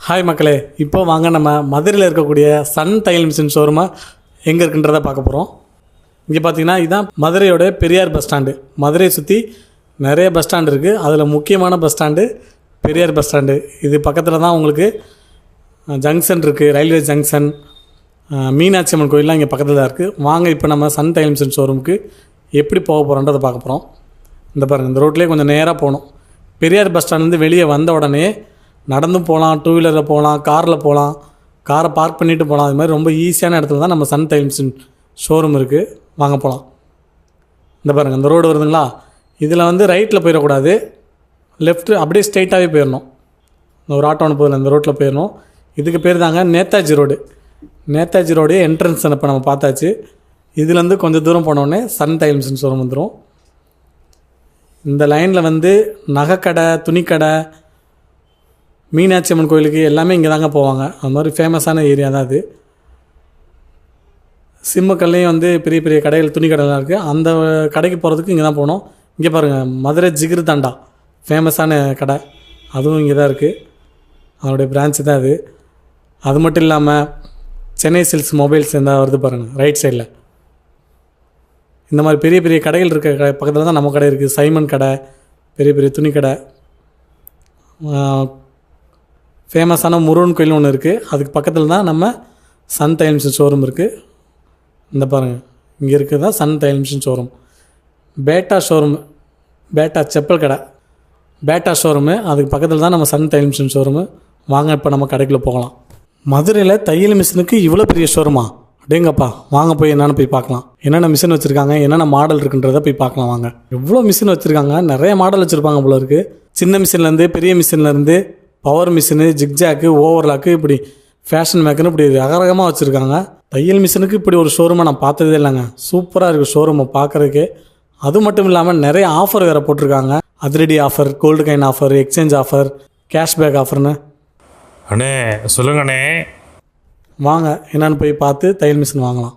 Hi மக்களே, இப்போ வாங்க நம்ம மதுரையில் இருக்கக்கூடிய சன் தையல் மிஷின் ஷோரூமை எங்கே இருக்குன்றதை பார்க்க போகிறோம். இங்கே பார்த்தீங்கன்னா இதுதான் மதுரையோட பெரியார் பஸ் ஸ்டாண்டு. மதுரையை சுற்றி நிறைய பஸ் ஸ்டாண்டு இருக்குது. அதில் முக்கியமான bus stand Periyar bus stand. இது பக்கத்தில் தான் உங்களுக்கு ஜங்ஷன் இருக்குது, ரயில்வே ஜங்ஷன், மீனாட்சி அம்மன் கோயிலெலாம் இங்கே பக்கத்தில் தான் இருக்குது. வாங்க இப்போ நம்ம சன் தையல் மிஷின் ஷோரூமுக்கு எப்படி போக போகிறோன்றதை பார்க்க போகிறோம். இந்த பாருங்கள், இந்த ரோட்லேயே கொஞ்சம் நேராக போகணும். பெரியார் பஸ் ஸ்டாண்ட்லேருந்து வெளியே வந்த உடனே நடந்தும் போகலாம், டூ வீலரில் போகலாம், காரில் போகலாம், காரை பார்க் பண்ணிவிட்டு போகலாம். அது மாதிரி ரொம்ப ஈஸியான இடத்துல தான் நம்ம சன் தையல் மிஷின் ஷோரூம் இருக்குது. வாங்க போகலாம். இந்த பாருங்கள், இந்த ரோடு வருதுங்களா, இதில் வந்து ரைட்டில் போயிடக்கூடாது, லெஃப்ட்டு அப்படியே ஸ்ட்ரைட்டாகவே போயிடணும். இந்த ஒரு ஆட்டோ அனுப்புதில் இந்த ரோட்டில் போயிடணும். இதுக்கு பேர் தாங்க Netaji road. Netaji road entrance இப்போ நம்ம பார்த்தாச்சு. இதுலேருந்து கொஞ்சம் தூரம் போனோடனே சன் தையல் மிஷின் ஷோரூம் வந்துடும். இந்த லைனில் வந்து நகைக்கடை, துணிக்கடை, மீனாட்சி அம்மன் கோயிலுக்கு எல்லாமே இங்கே தாங்க போவாங்க. அது மாதிரி ஃபேமஸான ஏரியா தான் அது. சிம்மக்கல்லையும் வந்து பெரிய பெரிய கடைகள், துணி கடைலாம் இருக்குது. அந்த கடைக்கு போகிறதுக்கு இங்கே தான் போகணும். இங்கே பாருங்கள், மதுரை ஜிகிரு தாண்டா ஃபேமஸான கடை, அதுவும் இங்கே தான் இருக்குது. அதனுடைய பிரான்ச்சு தான் அது. அது மட்டும் இல்லாமல் சென்னை சில்க்ஸ் மொபைல்ஸ் இருந்தால் வருது பாருங்கள் ரைட் சைடில். இந்த மாதிரி பெரிய பெரிய கடைகள் இருக்க பக்கத்தில் தான் நம்ம கடை இருக்குது. சைமன் கடை, பெரிய பெரிய துணி கடை, ஃபேமஸான முருகன் கோயில் ஒன்று இருக்குது. அதுக்கு பக்கத்தில் தான் நம்ம சன் தையல் மிஷின் ஷோரூம் இருக்குது. இந்த பாருங்கள், இங்கே இருக்குது தான் சன் தையல் மிஷின் ஷோரூம். பேட்டா ஷோரூம், பேட்டா செப்பல் கடை, பேட்டா ஷோரூமு, அதுக்கு பக்கத்தில் தான் நம்ம சன் தையல் மிஷின் ஷோரூமு. வாங்க இப்போ நம்ம கடைக்குள்ளே போகலாம். மதுரையில் தையல் மிஷினுக்கு இவ்வளோ பெரிய ஷோரூமா? அப்படிங்கப்பா, வாங்க போய் என்னென்னு போய் பார்க்கலாம். என்னென்ன மிஷின் வச்சுருக்காங்க, என்னென்ன மாடல் இருக்குன்றதை போய் பார்க்கலாம். வாங்க. எவ்வளோ மிஷின் வச்சுருக்காங்க, நிறைய மாடல் வச்சுருப்பாங்க போல இருக்குது. சின்ன மிஷின்லேருந்து, பெரிய மிஷின்லேருந்து, பவர் மிஷினு, ஜிக்ஜாக்கு, ஓவர்லாக்கு, இப்படி ஃபேஷன் மேக்குன்னு இப்படி ரகரகமாக வச்சுருக்காங்க. தையல் மிஷினுக்கு இப்படி ஒரு ஷோரூமை நான் பார்த்ததே இல்லைங்க. சூப்பராக இருக்குது ஷோரூமை பார்க்குறதுக்கு. அது மட்டும் இல்லாமல் நிறைய ஆஃபர் வேறு போட்டிருக்காங்க. அதிரடி offer, gold coin offer, exchange offer, cashback ஆஃபர்னு. அண்ணே சொல்லுங்கண்ணே. வாங்க என்னென்னு போய் பார்த்து தையல் மிஷின் வாங்கலாம்.